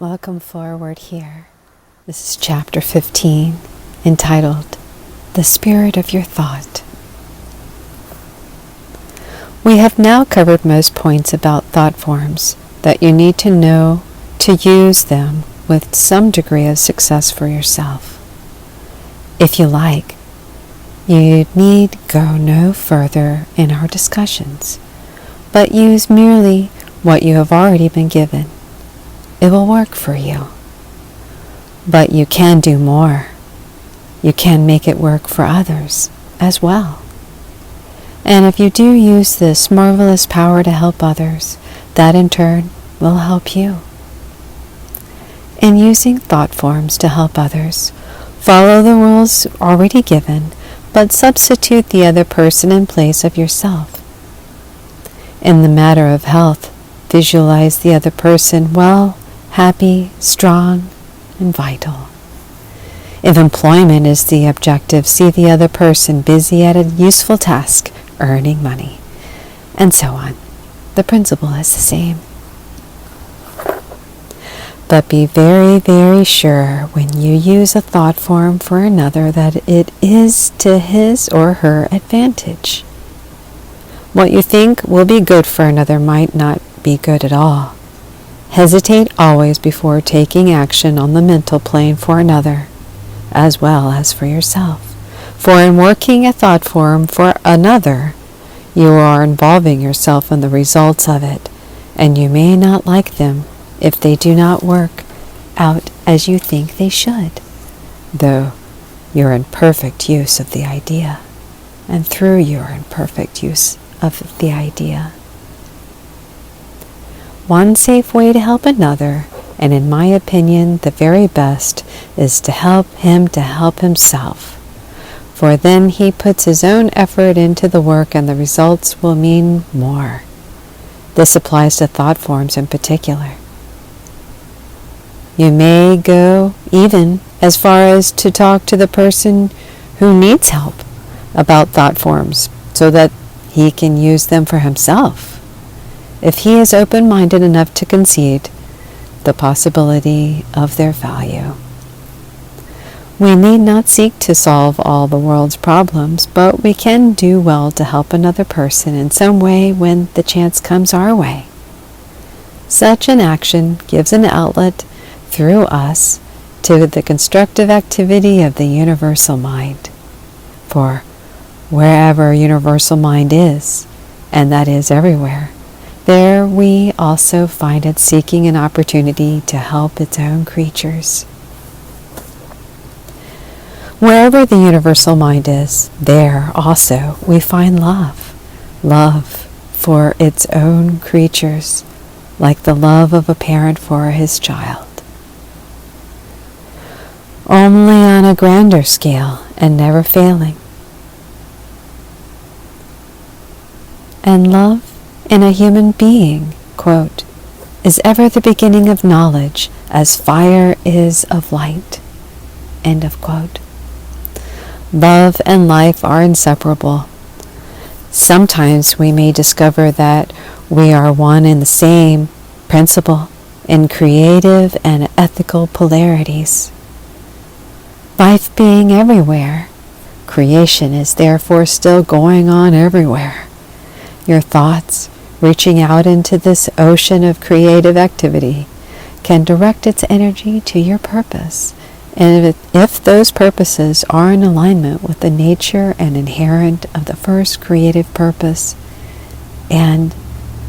Welcome forward here. This is chapter 15, entitled, The Spirit of Your Thought. We have now covered most points about thought forms that you need to know to use them with some degree of success for yourself. If you like, you need go no further in our discussions, but use merely what you have already been given. It will work for you. But you can do more. You can make it work for others as well. And if you do use this marvelous power to help others, that in turn will help you. In using thought forms to help others, follow the rules already given, but substitute the other person in place of yourself. In the matter of health, visualize the other person well, happy, strong, and vital. If employment is the objective, see the other person busy at a useful task, earning money, and so on. The principle is the same. But be very, very sure when you use a thought form for another that it is to his or her advantage. What you think will be good for another might not be good at all. Hesitate always before taking action on the mental plane for another, as well as for yourself. For in working a thought form for another, you are involving yourself in the results of it, and you may not like them if they do not work out as you think they should, though you're in perfect use of the idea, and through your imperfect use of the idea. One safe way to help another, and in my opinion the very best, is to help him to help himself. For then he puts his own effort into the work and the results will mean more. This applies to thought forms in particular. You may go even as far as to talk to the person who needs help about thought forms so that he can use them for himself, if he is open-minded enough to concede the possibility of their value. We need not seek to solve all the world's problems, but we can do well to help another person in some way when the chance comes our way. Such an action gives an outlet through us to the constructive activity of the universal mind. For wherever universal mind is, and that is everywhere, there we also find it seeking an opportunity to help its own creatures. Wherever the universal mind is, there also we find love. Love for its own creatures, like the love of a parent for his child. Only on a grander scale and never failing. And love in a human being, quote, is ever the beginning of knowledge as fire is of light, end of quote. Love and life are inseparable. Sometimes we may discover that we are one and the same principle in creative and ethical polarities. Life being everywhere, creation is therefore still going on everywhere. Your thoughts, reaching out into this ocean of creative activity, can direct its energy to your purpose. And if those purposes are in alignment with the nature and inherent of the first creative purpose, and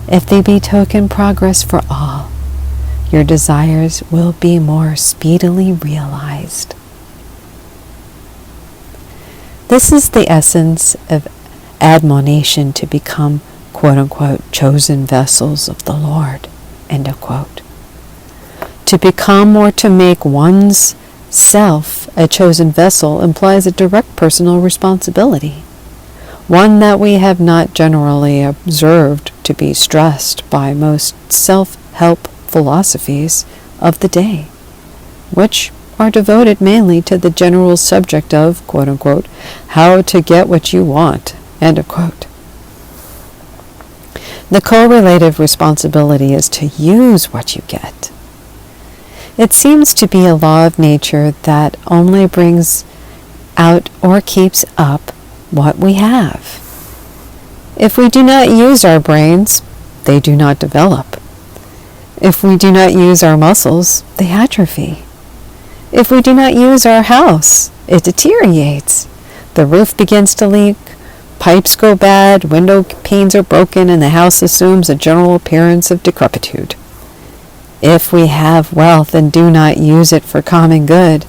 if they betoken progress for all, your desires will be more speedily realized. This is the essence of admonition to become, quote-unquote, chosen vessels of the Lord, end of quote. To become or to make one's self a chosen vessel implies a direct personal responsibility, one that we have not generally observed to be stressed by most self-help philosophies of the day, which are devoted mainly to the general subject of, quote-unquote, how to get what you want, end of quote. The correlative responsibility is to use what you get. It seems to be a law of nature that only brings out or keeps up what we have. If we do not use our brains, they do not develop. If we do not use our muscles, they atrophy. If we do not use our house, it deteriorates. The roof begins to leak, pipes go bad, window panes are broken, and the house assumes a general appearance of decrepitude. If we have wealth and do not use it for common good,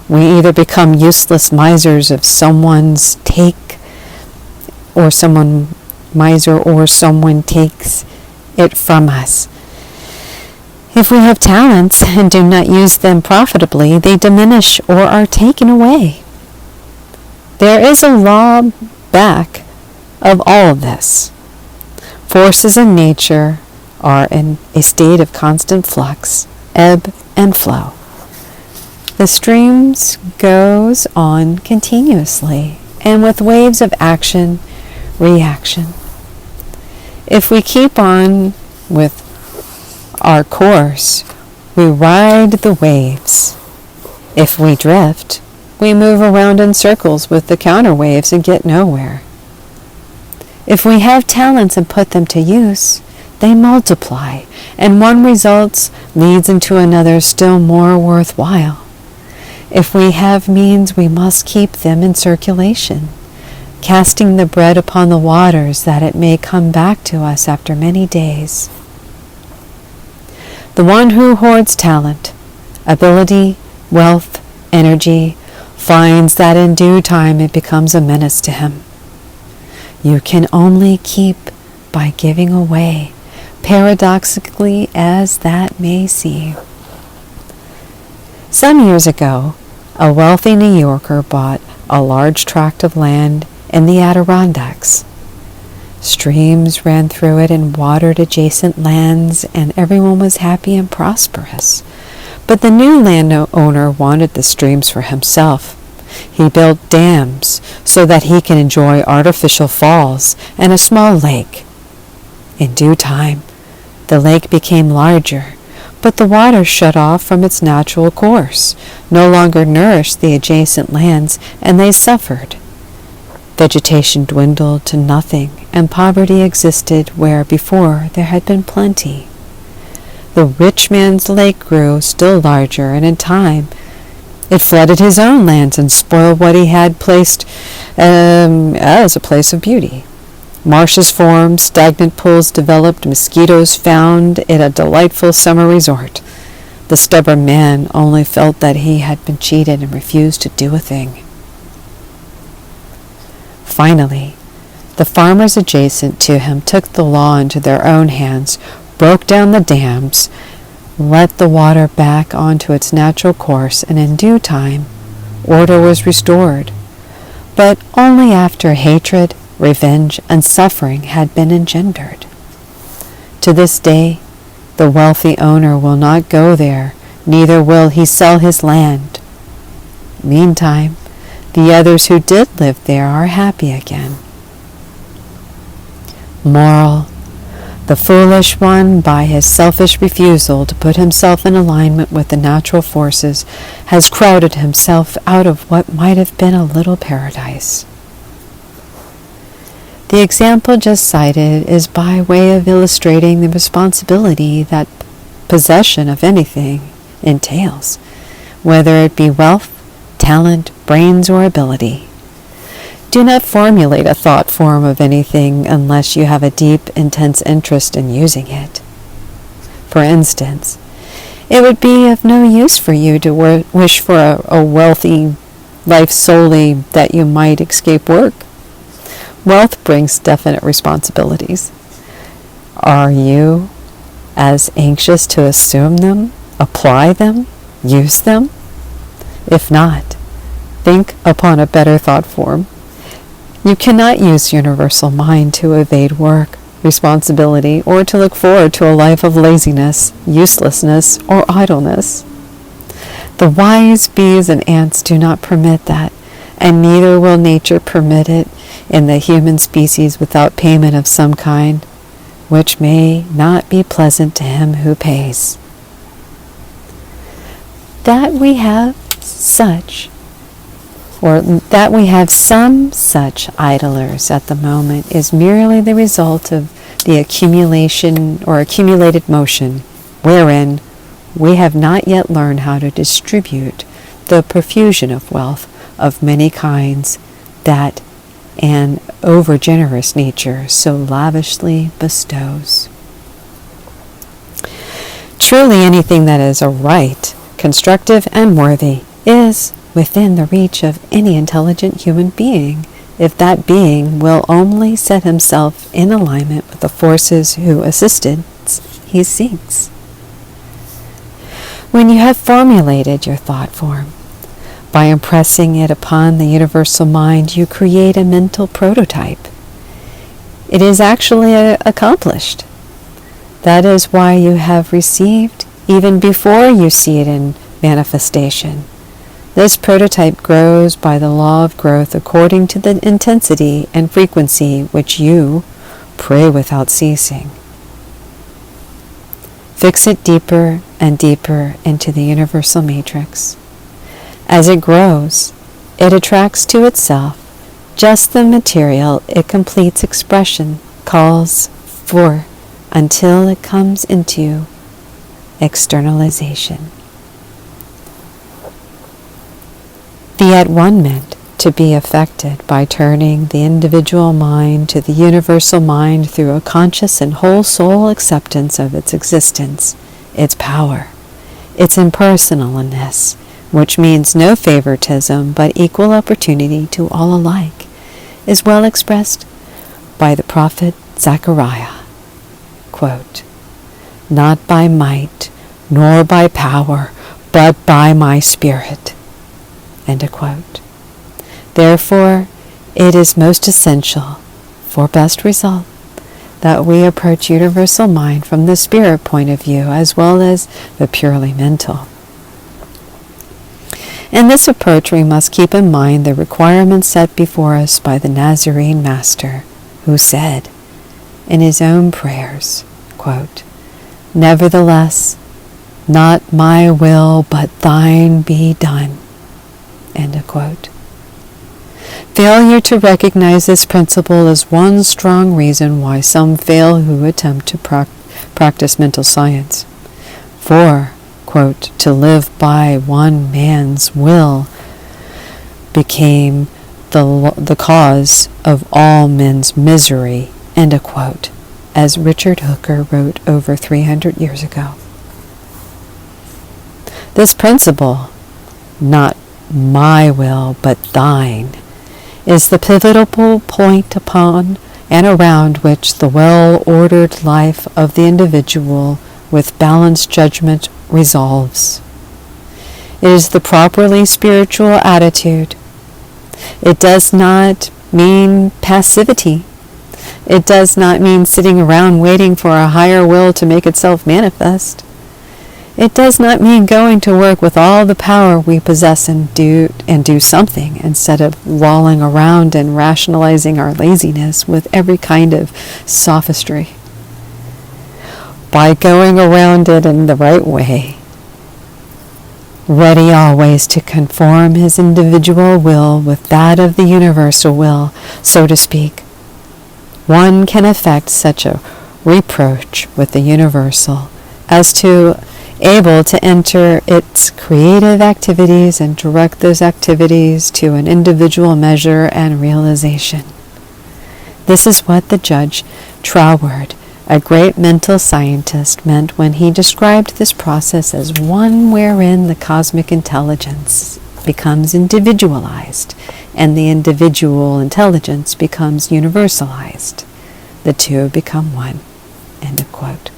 we either become useless misers of someone's take, or someone takes it from us. If we have talents and do not use them profitably, they diminish or are taken away. There is a law back of all of this. Forces in nature are in a state of constant flux, ebb and flow. The streams goes on continuously and with waves of action, reaction. If we keep on with our course, we ride the waves. If we drift, we move around in circles with the counter waves and get nowhere. If we have talents and put them to use, they multiply, and one result leads into another still more worthwhile. If we have means, we must keep them in circulation, casting the bread upon the waters that it may come back to us after many days. The one who hoards talent, ability, wealth, energy, finds that in due time it becomes a menace to him. You can only keep by giving away, paradoxically as that may seem. Some years ago, a wealthy New Yorker bought a large tract of land in the Adirondacks. Streams ran through it and watered adjacent lands, and everyone was happy and prosperous. But the new landowner wanted the streams for himself. He built dams so that he can enjoy artificial falls and a small lake. In due time, the lake became larger, but the water shut off from its natural course, no longer nourished the adjacent lands, and they suffered. Vegetation dwindled to nothing, and poverty existed where before there had been plenty. The rich man's lake grew still larger, and in time it flooded his own lands and spoiled what he had placed as a place of beauty. Marshes formed, stagnant pools developed, mosquitoes found it a delightful summer resort. The stubborn man only felt that he had been cheated and refused to do a thing. Finally, the farmers adjacent to him took the law into their own hands, broke down the dams, let the water back onto its natural course, and in due time, order was restored, but only after hatred, revenge, and suffering had been engendered. To this day, the wealthy owner will not go there, neither will he sell his land. Meantime, the others who did live there are happy again. Moral: the foolish one, by his selfish refusal to put himself in alignment with the natural forces, has crowded himself out of what might have been a little paradise. The example just cited is by way of illustrating the responsibility that possession of anything entails, whether it be wealth, talent, brains, or ability. Do not formulate a thought form of anything unless you have a deep, intense interest in using it. For instance, it would be of no use for you to wish for a wealthy life solely that you might escape work. Wealth brings definite responsibilities. Are you as anxious to assume them, apply them, use them? If not, think upon a better thought form. You cannot use universal mind to evade work, responsibility, or to look forward to a life of laziness, uselessness, or idleness. The wise bees and ants do not permit that, and neither will nature permit it in the human species without payment of some kind, which may not be pleasant to him who pays. that we have some such idlers at the moment is merely the result of the accumulation or accumulated motion, wherein we have not yet learned how to distribute the profusion of wealth of many kinds that an over-generous nature so lavishly bestows. Truly anything that is aright, constructive, and worthy is within the reach of any intelligent human being, if that being will only set himself in alignment with the forces whose assistance he seeks. When you have formulated your thought form, by impressing it upon the universal mind, you create a mental prototype. It is actually accomplished. That is why you have received even before you see it in manifestation. This prototype grows by the law of growth according to the intensity and frequency which you pray without ceasing. Fix it deeper and deeper into the universal matrix. As it grows, it attracts to itself just the material it completes expression calls for until it comes into externalization. The at-one-ment to be affected by turning the individual mind to the universal mind through a conscious and whole soul acceptance of its existence, its power, its impersonalness, which means no favoritism but equal opportunity to all alike, is well expressed by the prophet Zechariah. Quote, "Not by might, nor by power, but by my Spirit." End of quote. Therefore, it is most essential, for best result, that we approach universal mind from the spirit point of view as well as the purely mental. In this approach, we must keep in mind the requirements set before us by the Nazarene Master, who said in his own prayers, quote, "Nevertheless, not my will, but thine be done." End of quote. Failure to recognize this principle is one strong reason why some fail who attempt to practice mental science. For, quote, "to live by one man's will became the cause of all men's misery," end of quote, as Richard Hooker wrote over 300 years ago. This principle, not my will but thine, is the pivotal point upon and around which the well-ordered life of the individual with balanced judgment resolves. It is the properly spiritual attitude. It does not mean passivity. It does not mean sitting around waiting for a higher will to make itself manifest. It does not mean going to work with all the power we possess and do something instead of lolling around and rationalizing our laziness with every kind of sophistry. By going around it in the right way, ready always to conform his individual will with that of the universal will, so to speak, one can effect such a reproach with the universal as to able to enter its creative activities and direct those activities to an individual measure and realization. This is what the Judge Troward, a great mental scientist, meant when he described this process as one wherein the cosmic intelligence becomes individualized and the individual intelligence becomes universalized. The two become one. End of quote.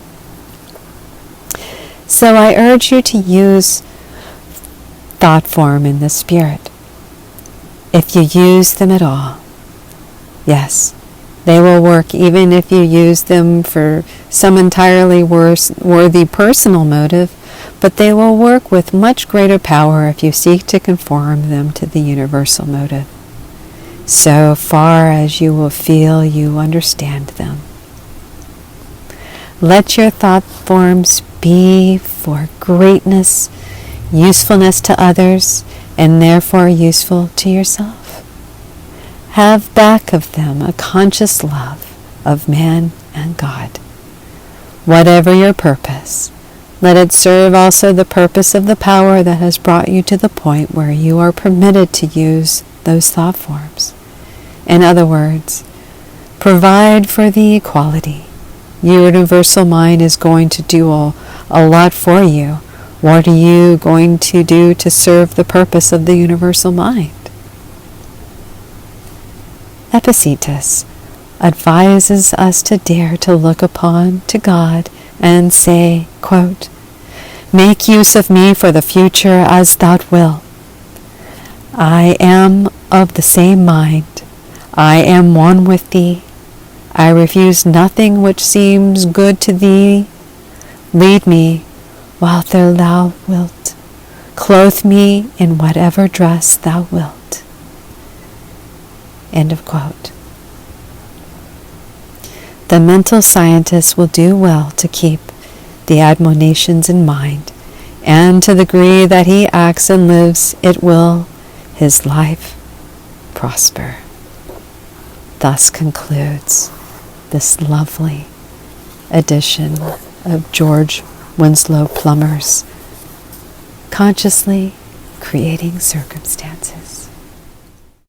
So I urge you to use thought form in the spirit. If you use them at all, yes, they will work even if you use them for some entirely worthy personal motive, but they will work with much greater power if you seek to conform them to the universal motive, so far as you will feel you understand them. Let your thought forms be for greatness usefulness to others, and therefore useful to yourself. Have back of them a conscious love of man and God. Whatever your purpose, let it serve also the purpose of the power that has brought you to the point where you are permitted to use those thought forms. In other words, provide for the equality. Your universal mind is going to do a lot for you. What are you going to do to serve the purpose of the universal mind? Epictetus advises us to dare to look upon to God and say, quote, "Make use of me for the future as thou wilt. I am of the same mind. I am one with thee. I refuse nothing which seems good to thee. Lead me whither thou wilt. Clothe me in whatever dress thou wilt." End of quote. The mental scientist will do well to keep the admonitions in mind, and to the degree that he acts and lives, it will his life prosper. Thus concludes this lovely edition of George Winslow Plummer's Consciously Creating Circumstances.